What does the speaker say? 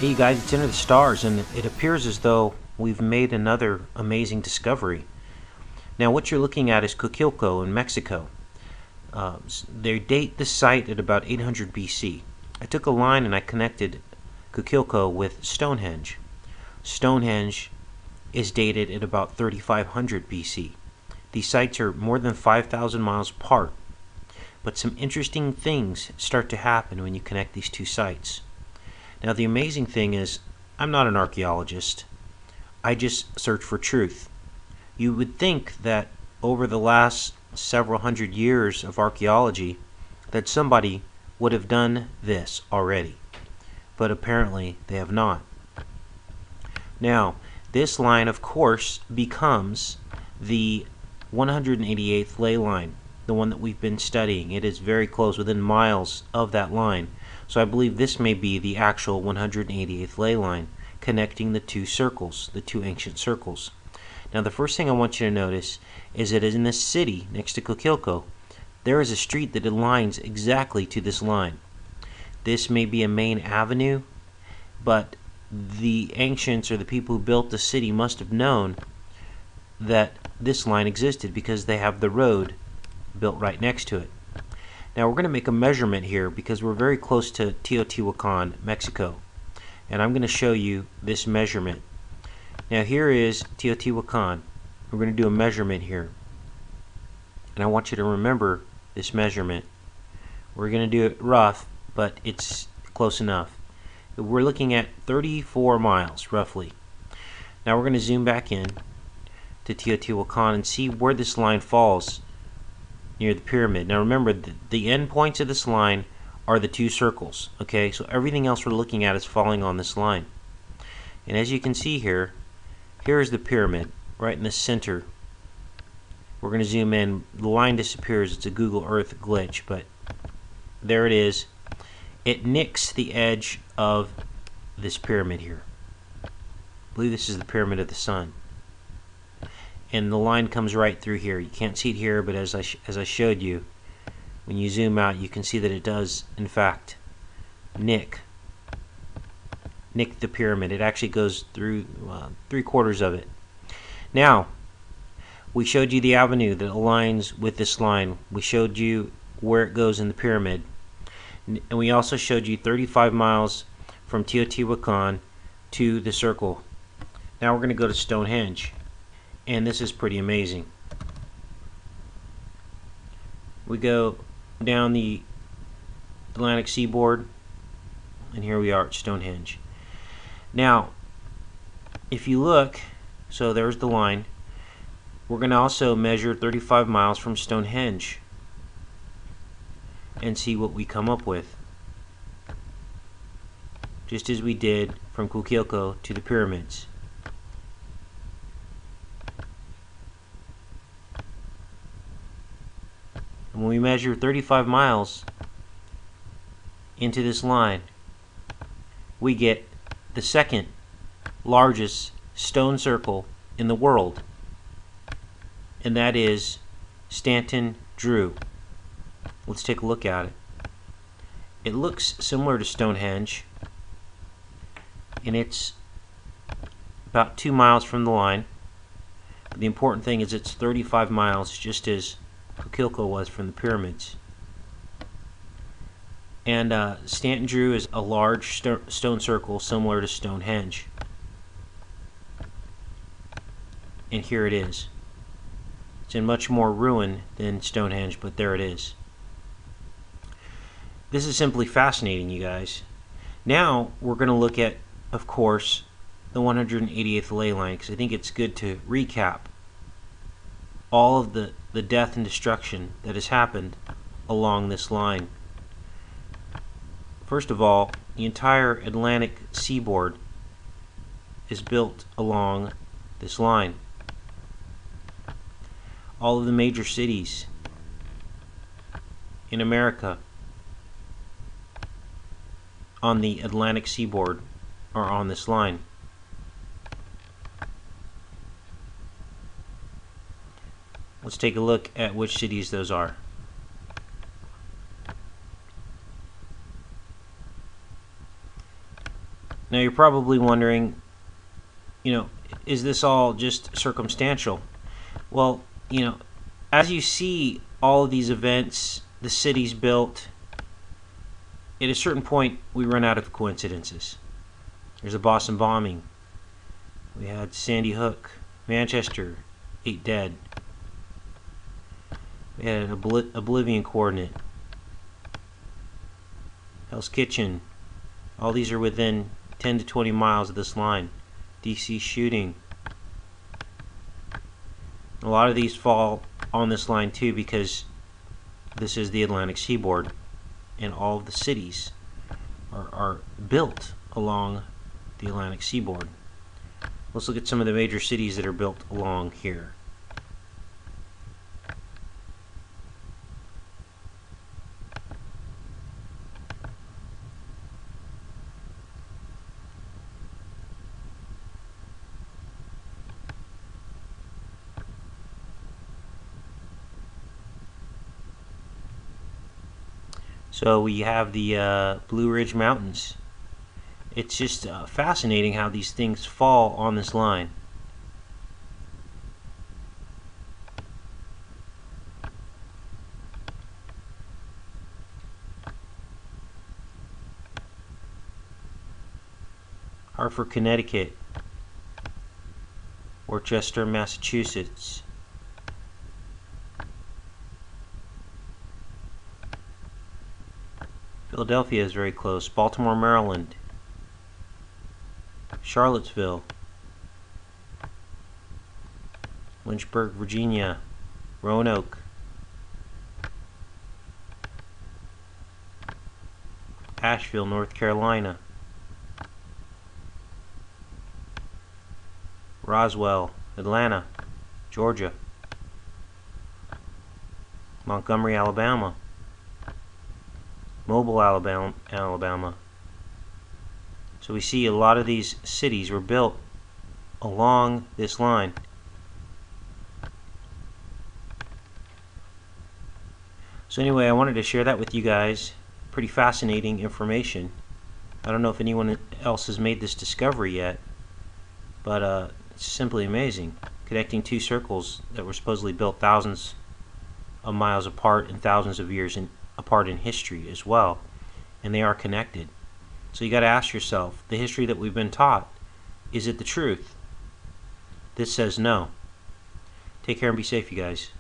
Hey guys, it's Into the Stars, and it appears as though we've made another amazing discovery. Now, what you're looking at is Coquilco in Mexico. They date this site at about 800 BC. I took a line and I connected Coquilco with Stonehenge. Stonehenge is dated at about 3500 BC. These sites are more than 5,000 miles apart, but some interesting things start to happen when you connect these two sites. Now, the amazing thing is, I'm not an archaeologist. I just search for truth. You would think that over the last several hundred years of archaeology that somebody would have done this already, but apparently they have not. Now, this line, of course, becomes the 188th ley line, the one that we've been studying. It is very close, within miles of that line. So I believe this may be the actual 188th ley line connecting the two circles, the two ancient circles. Now, the first thing I want you to notice is that in this city next to Coquilco, there is a street that aligns exactly to this line. This may be a main avenue, but the ancients, or the people who built the city, must have known that this line existed because they have the road built right next to it. Now, we're going to make a measurement here because we're very close to Teotihuacan, Mexico, and I'm going to show you this measurement. Now, here is Teotihuacan. We're going to do a measurement here, and I want you to remember this measurement. We're going to do it rough, but it's close enough. We're looking at 34 miles, roughly. Now, we're going to zoom back in to Teotihuacan and see where this line falls near the pyramid. Now, remember, the end points of this line are the two circles, okay? So everything else we're looking at is falling on this line. And as you can see here, here's the pyramid right in the center. We're going to zoom in. The line disappears. It's a Google Earth glitch, but there it is. It nicks the edge of this pyramid here. I believe this is the Pyramid of the Sun. And the line comes right through here. You can't see it here, but as I showed you, when you zoom out, you can see that it does, in fact, nick the pyramid. It actually goes through 3/4 of it. Now, we showed you the avenue that aligns with this line. We showed you where it goes in the pyramid. And we also showed you 35 miles from Teotihuacan to the circle. Now we're going to go to Stonehenge. And this is pretty amazing. We go down the Atlantic seaboard, and here we are at Stonehenge. Now, if you look, so there's the line. We're going to also measure 35 miles from Stonehenge and see what we come up with, just as we did from Coquilco to the pyramids. When we measure 35 miles into this line, we get the second largest stone circle in the world, and that is Stanton Drew. Let's take a look at it. It looks similar to Stonehenge, and it's about 2 miles from the line. But the important thing is it's 35 miles, just as Coquilco was from the pyramids. And Stanton Drew is a large stone circle similar to Stonehenge. And here it is. It's in much more ruin than Stonehenge, but there it is. This is simply fascinating, you guys. Now we're going to look at, of course, the 188th ley line, because I think it's good to recap all of the death and destruction that has happened along this line. First of all, the entire Atlantic seaboard is built along this line. All of the major cities in America on the Atlantic seaboard are on this line. Let's take a look at which cities those are. Now you're probably wondering, is this all just circumstantial? Well, as you see all of these events, the cities built, at a certain point we run out of coincidences. There's a Boston bombing. We had Sandy Hook, Manchester, 8 dead. We had an Oblivion coordinate, Hell's Kitchen. All these are within 10 to 20 miles of this line. DC shooting. A lot of these fall on this line too because this is the Atlantic seaboard and all of the cities are built along the Atlantic seaboard. Let's look at some of the major cities that are built along here. So we have the Blue Ridge Mountains. It's just fascinating how these things fall on this line. Hartford, Connecticut. Worcester, Massachusetts. Philadelphia is very close. Baltimore, Maryland. Charlottesville. Lynchburg, Virginia. Roanoke. Asheville, North Carolina. Roswell, Atlanta, Georgia. Montgomery, Alabama. Mobile, Alabama. So we see a lot of these cities were built along this line. So anyway, I wanted to share that with you guys. Pretty fascinating information. I don't know if anyone else has made this discovery yet, but it's simply amazing. Connecting two circles that were supposedly built thousands of miles apart and thousands of years apart in history as well, and they are connected. So you got to ask yourself, the history that we've been taught, is it the truth? This says no. Take care and be safe, you guys.